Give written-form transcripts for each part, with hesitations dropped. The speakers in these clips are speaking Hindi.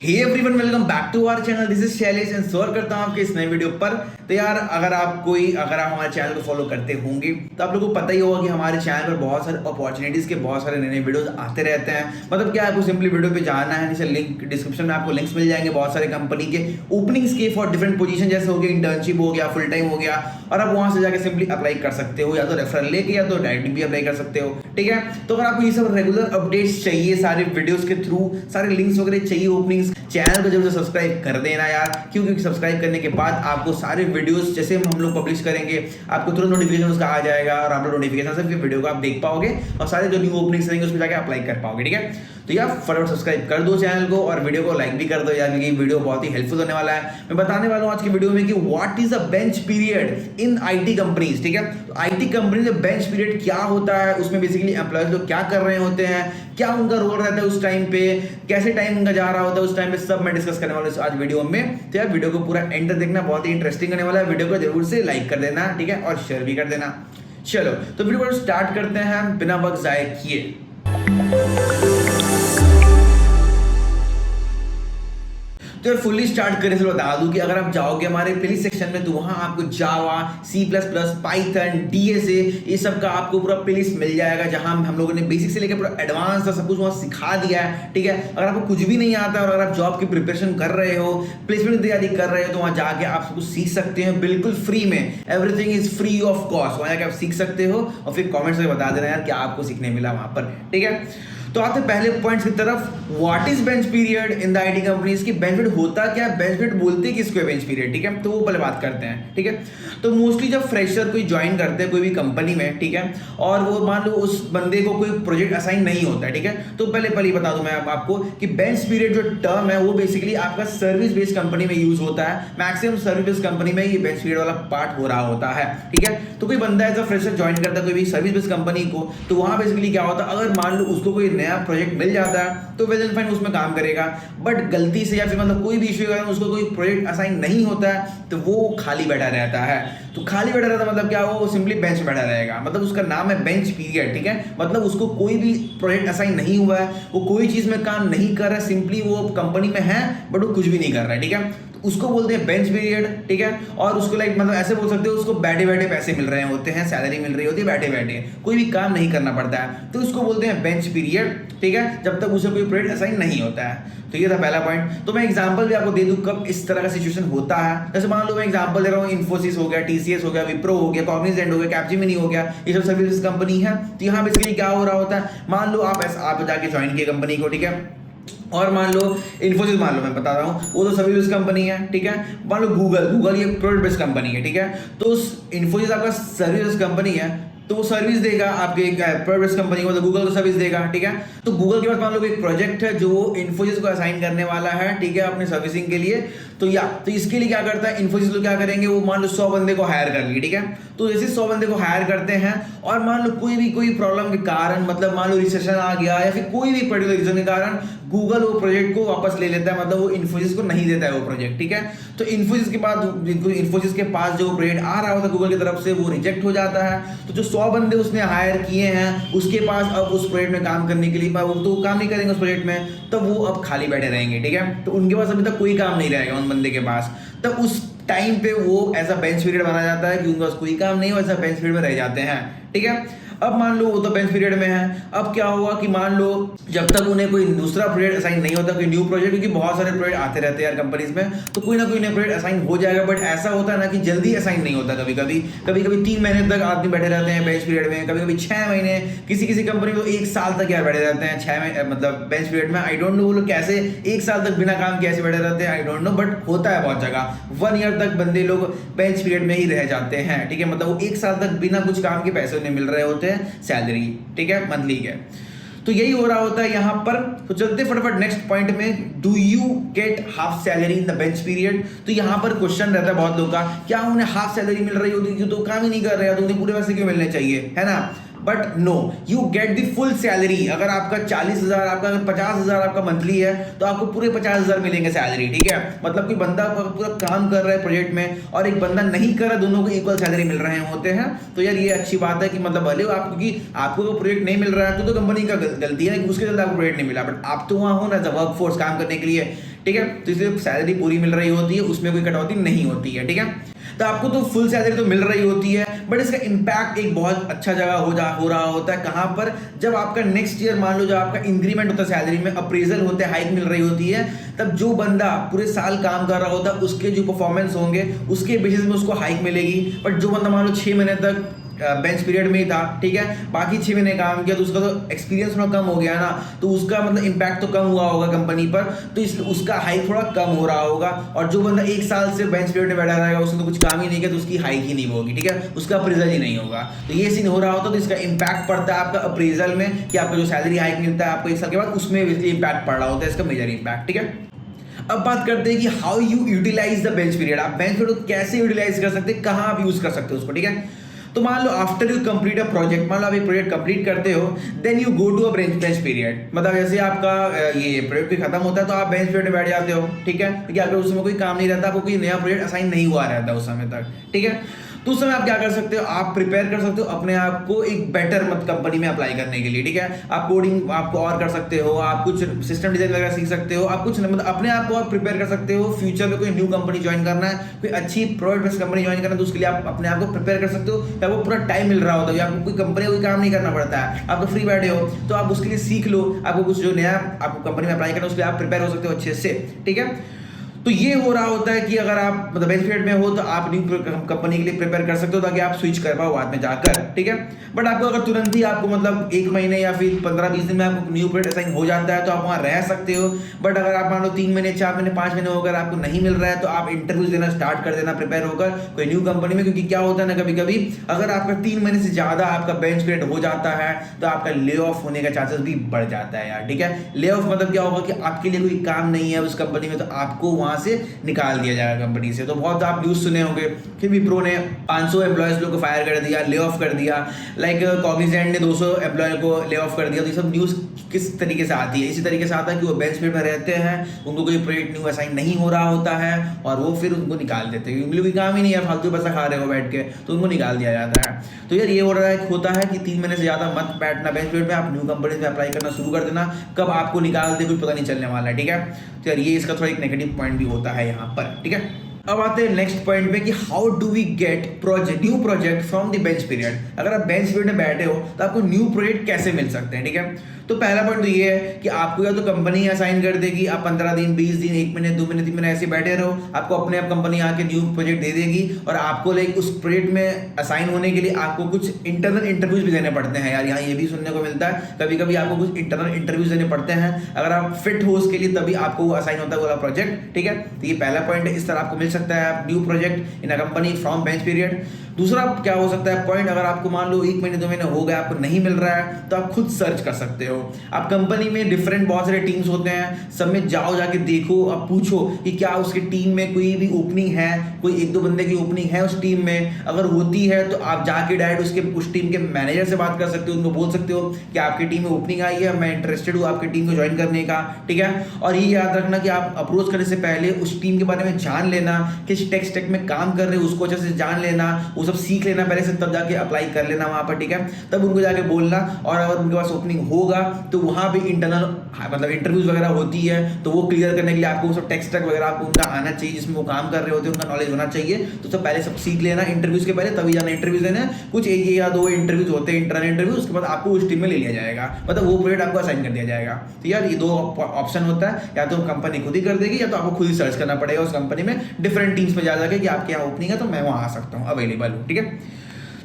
Hey everyone, welcome back to our channel. This is Shailesh and स्वागत करता हूं आपके इस नए वीडियो पर। तो यार अगर आप हमारे चैनल को फॉलो करते होंगे तो आप लोगों को पता ही होगा कि हमारे चैनल पर बहुत सारे अपॉर्चुनिटीज के बहुत सारे नए नए वीडियोस आते रहते हैं। मतलब क्या आपको सिंपली वीडियो पे जाना है, नीचे लिंक डिस्क्रिप्शन में आपको लिंक्स मिल जाएंगे बहुत सारे कंपनी के ओपनिंग्स के फॉर डिफरेंट पोजीशन, जैसे हो गया इंटर्नशिप हो गया, फुल टाइम हो गया, और आप वहां से जाकर सिंपली अप्लाई कर सकते हो, या तो रेफरल लेके या तो डायरेक्ट भी अप्लाई कर सकते हो। ठीक है, तो अगर आपको ये सब रेगुलर अपडेट्स चाहिए, सारे वीडियोस के थ्रू सारे लिंक्स वगैरह चाहिए, ओपनिंग्स, चैनल को जरूर से सब्सक्राइब कर देना यार। क्योंकि सब्सक्राइब करने के बाद आपको सारे वीडियोस जैसे हम लोग पब्लिश करेंगे आपको तुरंत नोटिफिकेशन उसका आ जाएगा, और आप लोग नोटिफिकेशन से वीडियो को आप देख पाओगे और सारे जो न्यू ओपनिंग्स रहेंगे उसमें जाके अप्लाई कर पाओगे। ठीक है, तो यार फटाफट सब्सक्राइब कर दो चैनल को और वीडियो को लाइक भी कर दो यार, क्योंकि वीडियो बहुत ही हेल्पफुल होने वाला है। मैं बताने वाला हूं आज की वीडियो में कि what is a bench period in IT companies. ठीक है, तो आईटी कंपनी में बेंच पीरियड क्या होता है, उसमें बेसिकली एम्प्लॉयज लोग क्या कर रहे होते हैं, क्या उनका रोल रहता है उस टाइम पे, कैसे टाइम उनका जा रहा होता है उस टाइम पे, सब मैं डिस्कस करने वाला हूं आज वीडियो में। तो यार वीडियो को पूरा एंड तक देखना, बहुत ही इंटरेस्टिंग होने वाला है। वीडियो को जरूर से लाइक कर देना, ठीक है, और शेयर भी कर देना। चलो तो वीडियो को स्टार्ट करते हैं बिना वक्त जाए किए। तो फुल्ली स्टार्ट करने से बता दूं कि अगर आप जाओगे हमारे प्लेलिस्ट सेक्शन में तो वहां आपको Java, C plus plus, Python, DSA, ये सब का आपको पूरा प्लेलिस्ट मिल जाएगा, जहां हम लोगों ने बेसिक से लेकर पूरा एडवांस तक सब कुछ वहां सिखा दिया है। ठीक है, अगर आपको कुछ भी नहीं आता और अगर आप जॉब की प्रिपरेशन कर रहे हो, प्लेसमेंट की तैयारी कर रहे हो, तो वहां जाके आप सब कुछ सीख सकते हैं बिल्कुल फ्री में। Everything is free of cost, वहां जाके आप सीख सकते हो और फिर कॉमेंट्स में बता देना यार क्या आपको सीखने मिला वहां पर। ठीक है, तो आते पहले पॉइंट्स की तरफ। What is bench period in the IT companies की बेंच पीरियड होता क्या है, बेंच पीरियड बोलते किसको है बेंच पीरियड। ठीक है, तो वो पहले बात करते हैं। ठीक है, तो मोस्टली जब फ्रेशर कोई ज्वाइन करते हैं कोई भी कंपनी में, ठीक है, और वो मान लो उस बंदे को कोई प्रोजेक्ट असाइन नहीं होता है, ठीक है, तो पहले बता दूं मैं आपको कि बेंच पीरियड जो टर्म है वो बेसिकली आपका सर्विस बेस्ड कंपनी में यूज होता है। मैक्सिमम सर्विस बेस्ड कंपनी में ये बेंच पीरियड वाला पार्ट हो रहा होता है। ठीक है, तो कोई बंदा एज अ फ्रेशर ज्वाइन करता है कोई भी सर्विस बेस्ड कंपनी को, तो वहां बेसिकली क्या होता है, अगर मान लो उसको कोई नया प्रोजेक्ट मिल जाता है तो वेल एंड फाइन उसमें काम करेगा, बट गलती से या फिर मतलब कोई भी इश्यू अगर उसको कोई प्रोजेक्ट असाइन नहीं होता है तो वो खाली बैठा रहता है। तो खाली बैठा रहता मतलब क्या, वो सिंपली बेंच बैठा रहेगा, मतलब उसका नाम है बेंच पीरियड। ठीक है, मतलब उसको कोई भी प्रोजेक्ट असाइन नहीं हुआ है, वो कोई चीज में काम नहीं कर रहा है, सिंपली वो कंपनी में है बट वो कुछ भी नहीं कर रहा है। ठीक है, उसको बोलते हैं बेंच पीरियड। ठीक है, और उसको लाइक मतलब ऐसे बोल सकते हो उसको बैठे बैठे पैसे मिल रहे होते हैं, सैलरी मिल रही होती है बैठे बैठे, कोई भी काम नहीं करना पड़ता है, तो उसको बोलते हैं बेंच पीरियड। ठीक है, जब तक उसे कोई प्रोजेक्ट असाइन नहीं होता है। तो ये था पहला पॉइंट। तो मैं एग्जांपल भी आपको दे दूं कब इस तरह का सिचुएशन होता है। जैसे मान लो मैं एग्जांपल दे रहा हूँ, इन्फोसिस हो गया, टीसीएस हो गया, विप्रो हो गया, कॉग्निजेंट हो गया, कैपजेमिनी हो गया, ये सब सर्विस कंपनी है। तो यहाँ बेसिकली क्या हो रहा होता है, मान लो आप जाके ज्वाइन किए कंपनी को, ठीक है, और मान लो इन्फोसिस, मान लो मैं बता रहा हूँ वो तो सर्विस कंपनी है। ठीक है, मान लो गूगल ये प्रोडक्ट बेस्ड कंपनी है। ठीक है, तो इन्फोसिस आपका सर्विस कंपनी है, तो वो सर्विस देगा आपके प्रोडक्ट कंपनी को, तो गूगल को सर्विस देगा। ठीक है, तो गूगल के पास मान लो एक प्रोजेक्ट है जो वो इन्फोसिस को असाइन करने वाला है, ठीक है, अपने सर्विसिंग के लिए। तो इसके लिए क्या करता है इन्फोसिस लोग, क्या करेंगे, वो मान लो 100 बंदे को हायर कर लिए। ठीक है, तो जैसे 100 बंदे को हायर करते हैं और मान लो कोई प्रॉब्लम के कारण, मतलब मान लो रिसेशन आ गया या फिर कोई भी पर्टिकुलर रीजन के कारण गूगल वो प्रोजेक्ट को वापस ले लेता है, मतलब वो इन्फोसिस को नहीं देता है वो प्रोजेक्ट। ठीक है, तो इन्फोसिस के पास जो प्रोजेक्ट आ रहा होता है गूगल की तरफ से वो रिजेक्ट हो जाता है। तो जो 100 बंदे उसने हायर किए हैं उसके पास अब उस प्रोजेक्ट में काम करने के लिए वो तो काम नहीं करेंगे उस प्रोजेक्ट में, तो वो अब खाली बैठे रहेंगे। ठीक है, तो उनके पास अभी तक कोई काम नहीं रहेगा उन बंदे के पास, तो उस टाइम पे वो ऐसा बेंच पीरियड बना जाता है कि उनके पास कोई काम नहीं हो, ऐसा बेंच पीरियड में रह जाते हैं। ठीक है, अब मान लो वो तो बेंच पीरियड में है, अब क्या होगा कि मान लो जब तक उन्हें कोई दूसरा प्रोजेक्ट असाइन नहीं होता, कोई न्यू प्रोजेक्ट, क्योंकि बहुत सारे प्रोजेक्ट आते रहते हैं यार कंपनीज में, तो कोई ना कोई नया प्रोजेक्ट असाइन हो जाएगा, बट ऐसा होता है ना कि जल्दी असाइन नहीं होता। कभी कभी 3 महीने तक आदमी बैठे रहते हैं बेंच पीरियड में, कभी 6 महीने, किसी कंपनी में 1 साल तक यार बैठे रहते हैं 6 महीने मतलब बेंच पीरियड में। आई डोंट नो वो लोग कैसे 1 साल तक बिना काम कैसे बैठे रहते हैं, आई डोंट नो, बट होता है बहुत जगह 1 ईयर तक बंदे लोग बेंच पीरियड में ही रह जाते हैं। ठीक है, मतलब वो 1 साल तक बिना कुछ काम के पैसे उन्हें मिल रहे होते हैं, सैलरी, ठीक है, मंथली के। तो यही हो रहा होता है यहाँ पर। तो चलते फटाफट नेक्स्ट पॉइंट में, do you get half salary in the bench period. तो यहाँ पर क्वेश्चन रहता है बहुत लोगों का, क्या उन्हें हाफ सैलरी मिल रही होगी, क्यों तो काम ही नहीं कर रहे हैं तो उन्हें पूरे पैसे क्यों मिलने चाहिए, है ना। But no, you get the full salary. अगर आपका 40,000, आपका 50,000 आपका मंथली है तो आपको पूरे 50,000 मिलेंगे सैलरी। ठीक है, मतलब कोई बंदा पूरा काम कर रहा है प्रोजेक्ट में और एक बंदा नहीं कर रहा, दोनों को इक्वल सैलरी मिल रहे होते हैं। तो यार ये अच्छी बात है कि मतलब भले आप, क्योंकि आपको प्रोजेक्ट नहीं मिल रहा है तो कंपनी का गलती है कि उसके चलते आपको प्रोजेक्ट नहीं मिला, बट आप तो वहां हो ना वर्क फोर्स काम करने के लिए। ठीक है। तो इसलिए सैलरी पूरी मिल रही होती है, उसमें कोई कटौती नहीं होती है, ठीक है। तो आपको तो फुल सैलरी तो मिल रही होती है, बट इसका इम्पैक्ट एक बहुत अच्छा जगह हो रहा होता है। कहाँ पर? जब आपका नेक्स्ट ईयर मान लो जब आपका इंक्रीमेंट होता है सैलरी में, अप्रेजल होते हैं, हाइक मिल रही होती है, तब जो बंदा पूरे साल काम कर रहा होता है उसके जो परफॉर्मेंस होंगे उसके बेसिस में उसको हाइक मिलेगी। बट जो बंदा मान लो 6 महीने तक बेंच पीरियड में ही था, ठीक है, बाकी 6 महीने काम किया, तो उसका तो एक्सपीरियंस थोड़ा कम हो गया ना, तो उसका मतलब इम्पैक्ट तो कम हुआ होगा कंपनी पर, तो इसलिए उसका हाइक थोड़ा कम हो रहा होगा। और जो बंदा 1 साल से बेंच पीरियड में बैठा रहेगा, उसने तो कुछ काम ही नहीं किया, तो उसकी हाइक ही नहीं होगी, ठीक है, उसका अप्रेजल ही नहीं होगा। तो ये सीन हो रहा होता, तो इसका इम्पैक्ट पड़ता है आपका अप्रेजल में, कि आपका जो सैलरी हाइक मिलता है आपको 1 साल के बाद, उसमें इम्पैक्ट पड़ रहा होता है, इसका मेजर इम्पैक्ट, ठीक है। अब बात करते हैं कि how you utilise the bench period. आप बेंच पीरियड को कैसे यूटिलाइज कर सकते हैं, कहाँ आप यूज कर सकते हो उसको, ठीक है। तो मान लो after you complete a project, मान लो आप एक प्रोजेक्ट कंप्लीट करते हो, then you go to a bench period. मतलब जैसे आपका ये प्रोजेक्ट खत्म होता है तो आप बेंच पीरियड में बैठ जाते हो, ठीक है, क्योंकि आपको उस समय कोई काम नहीं रहता, आपको कोई नया प्रोजेक्ट असाइन नहीं हुआ रहता उस समय तक, ठीक है। तो उस समय आप क्या कर सकते हो, आप प्रिपेयर कर सकते हो अपने आप को एक बेटर कंपनी में अप्लाई करने के लिए, ठीक है। आप कोडिंग आपको और कर सकते हो, आप कुछ सिस्टम डिजाइन वगैरह सीख सकते हो, आप कुछ मतलब अपने आप को आप प्रिपेयर कर सकते हो। फ्यूचर में कोई न्यू कंपनी ज्वाइन करना है, कोई अच्छी प्रोडक्ट बेस्ड कंपनी ज्वाइन करना है, तो उसके लिए आप अपने आप को प्रिपेयर कर सकते हो। या वो पूरा टाइम मिल रहा होता है, आपको कोई कंपनी कोई काम नहीं करना पड़ता है, आप तो फ्री बैठे हो, तो आप उसके लिए सीख लो। आपको कुछ जो नया आपको कंपनी में अप्लाई करना है उसके लिए आप प्रिपेयर हो सकते हो अच्छे से, ठीक है। तो ये हो रहा होता है कि अगर आप मतलब बेंच पीरियड में हो तो आप न्यू कंपनी के लिए प्रिपेयर कर सकते हो, ताकि आप स्विच कर पाओ बाद में जाकर, ठीक है। बट आपको अगर तुरंत ही आपको मतलब 1 महीने या फिर 15-20 दिन में आपको न्यू प्रोजेक्ट असाइन हो जाता है तो आप वहाँ रह सकते हो। बट अगर आप मान लो 3 महीने 4 महीने 5 महीने होकर आपको नहीं मिल रहा है, तो आप इंटरव्यूज देना स्टार्ट कर देना प्रिपेयर होकर कोई न्यू कंपनी में। क्योंकि क्या होता है ना, कभी कभी अगर आपका 3 महीने से ज्यादा आपका बेंच पीरियड हो जाता है तो आपका ले ऑफ होने का चांसेस भी बढ़ जाता है यार, ठीक है। ले ऑफ मतलब क्या होगा कि आपके लिए कोई काम नहीं है उस कंपनी में, तो आपको वहां से निकाल दिया जाएगा कंपनी से। तो बहुत आप न्यूज सुने होंगे कि विप्रो ने 500 एम्प्लॉयज लोग को फायर कर दिया, ले ऑफ कर दिया, लाइक कॉग्निजेंट ने 200 एम्प्लॉय को ले ऑफ कर दिया। तो ये सब न्यूज किस तरीके से आती है, इसी तरीके से आता है कि वो बेंच पीरियड में रहते हैं, उनको कोई प्रोजेक्ट न्यू असाइन नहीं हो रहा होता है और वो फिर उनको निकाल देते हैं, क्योंकि कोई काम ही नहीं है, फालतू पैसा खा रहे हो बैठ के, तो उनको निकाल दिया जाता है। तो यार ये हो रहा है होता है कि 3 महीने से ज्यादा मत बैठना बेंच पीरियड में, आप न्यू कंपनी में अप्लाई करना शुरू कर देना, कब आपको निकाल दे कुछ पता नहीं चलने वाला है, ठीक है। तो यार ये इसका थोड़ा एक नेगेटिव पॉइंट भी होता है यहाँ पर, ठीक है। अब आते हैं नेक्स्ट पॉइंट पे कि how do we get new project from the bench period. अगर आप बेंच पीरियड में बैठे हो तो आपको न्यू प्रोजेक्ट कैसे मिल सकते हैं, ठीक है। तो पहला पॉइंट तो ये है कि आपको या तो कंपनी असाइन कर देगी, आप 15 दिन 20 दिन 1 महीने 2 महीने 3 महीने ऐसे बैठे रहो, आपको अपने आप कंपनी आके न्यू प्रोजेक्ट दे देगी और आपको लाइक उस प्रोजेक्ट में असाइन होने के लिए आपको कुछ इंटरनल इंटरव्यूज भी देने पड़ते हैं यार। यहाँ ये भी सुनने को मिलता है, कभी कभी आपको कुछ इंटरनल इंटरव्यूज देने पड़ते हैं, अगर आप फिट हो उसके लिए तभी आपको वो असाइन होता है वाला प्रोजेक्ट, ठीक है। तो ये पहला पॉइंट है, इस तरह आपको मिल सकता है new project in a company from bench period. दूसरा क्या हो सकता है पॉइंट, अगर आपको मान लो 1 महीने 2 महीने हो गए आपको नहीं मिल रहा है, तो आप खुद सर्च कर सकते हो। आप कंपनी में डिफरेंट बहुत सारे टीम्स होते हैं, सब में जाओ, जाके देखो, आप पूछो कि क्या उसकी टीम में कोई भी ओपनिंग है, कोई 1-2 बंदे की ओपनिंग है उस टीम में। अगर होती है तो आप जाके डायरेक्ट उस टीम के मैनेजर से बात कर सकते हो, उनको बोल सकते हो कि आपकी टीम में ओपनिंग आई है, मैं इंटरेस्टेड हूँ आपकी टीम को ज्वाइन करने का, ठीक है। और ये याद रखना कि आप अप्रोच करने से पहले उस टीम के बारे में जान लेना, किस टेक स्टैक में काम कर रहे हो उसको अच्छे से जान लेना, वो सब सीख लेना पहले से, तब जाके अप्लाई कर लेना वहां पर, ठीक है। तब उनको जाके बोलना, और अगर उनके पास ओपनिंग होगा तो वहां पे इंटरनल मतलब इंटरव्यूज वगैरह होती है, तो वो क्लियर करने के लिए आपको सब टेक स्टैक वगैरह आपको उनका आना चाहिए, जिसमें वो काम कर रहे होते हैं उनका नॉलेज होना चाहिए। तो सब पहले सब सीख लेना इंटरव्यूज के पहले, तभी जाना इंटरव्यूज देना। कुछ 1 या 2 इंटरव्यूज होते हैं इंटरनल इंटरव्यू, उसके बाद आपको उस टीम में ले लिया जाएगा, मतलब वो प्रोजेक्ट आपको असाइन कर दिया जाएगा। तो यार ये 2 ऑप्शन होता है, या तो कंपनी खुद ही कर देगी या तो आपको खुद ही सर्च करना पड़ेगा उस कंपनी में डिफरेंट टीम्स में जा जाके कि आपके यहाँ ओपनिंग है तो मैं वहाँ आ सकता हूँ, अवेलेबल हूँ, ठीक है।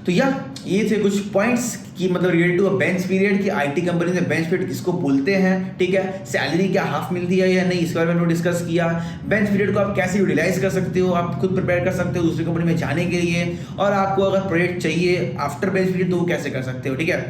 तो यार ये थे कुछ पॉइंट्स कि मतलब रिलेटेड टू बेंच पीरियड की आईटी कंपनी में बेंच पीरियड किसको बोलते हैं, ठीक है। सैलरी क्या हाफ मिलती है या नहीं, इसके बारे में हमने डिस्कस किया। बेंच पीरियड को आप कैसे यूटिलाइज कर सकते हो, आप खुद प्रिपेयर कर सकते हो दूसरी कंपनी में जाने के लिए, और आपको अगर प्रोजेक्ट चाहिए आफ्टर बेंच पीरियड तो वो कैसे कर सकते हो, ठीक है।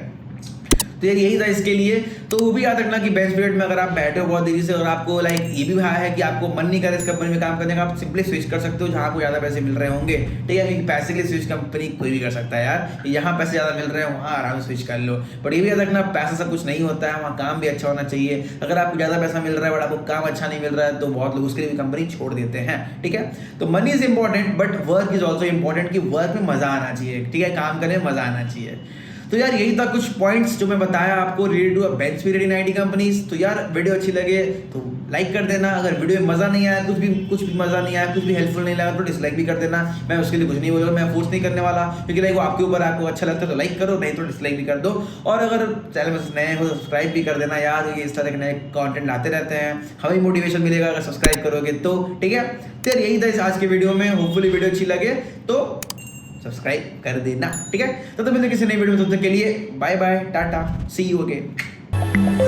तो यार यही था इसके लिए। तो वो भी याद रखना कि बेंच पीरियड में अगर आप बैठे हो बहुत देरी से और आपको लाइक ये भी है कि आपको मन नहीं करे इस कंपनी में काम करने का, आप सिंपली स्विच कर सकते हो जहाँ आपको ज़्यादा पैसे मिल रहे होंगे, ठीक है। क्योंकि पैसे के लिए स्विच कंपनी कोई भी कर सकता है यार, यहाँ पैसे ज़्यादा मिल रहे हैं वहाँ आराम से स्विच कर लो। बट ये भी याद रखना पैसा सब कुछ नहीं होता है, वहाँ काम भी अच्छा होना चाहिए। अगर आपको ज़्यादा पैसा मिल रहा है बट आपको काम अच्छा नहीं मिल रहा है तो बहुत लोग उसके लिए भी कंपनी छोड़ देते हैं, ठीक है। तो money is important but work is also important, कि वर्क में मजा आना चाहिए, ठीक है, काम करने में मजा आना चाहिए। तो यार यही था कुछ पॉइंट्स जो मैं बताया आपको related to bench period in IT companies. तो यार वीडियो अच्छी लगे तो लाइक कर देना। अगर वीडियो में मज़ा नहीं आया, कुछ भी मज़ा नहीं आया, कुछ भी हेल्पफुल नहीं लगा तो डिसलाइक भी कर देना। मैं उसके लिए कुछ नहीं बोलूँगा, मैं फोर्स नहीं करने वाला, क्योंकि लाइक वो आपके ऊपर, आपको अच्छा लगता है तो लाइक करो, नहीं तो डिसलाइक भी कर दो। और अगर चैनल में नए हो तो सब्सक्राइब भी कर देना यार, ये इस तरह के नए कंटेंट लाते रहते हैं, हमें मोटिवेशन मिलेगा अगर सब्सक्राइब करोगे तो, ठीक है। तो यही था इस आज के वीडियो में, होपफुली वीडियो अच्छी लगे तो सब्सक्राइब कर देना, ठीक है। तो मिलते किसी नई वीडियो में, तब तक के लिए bye bye, tata, see you again.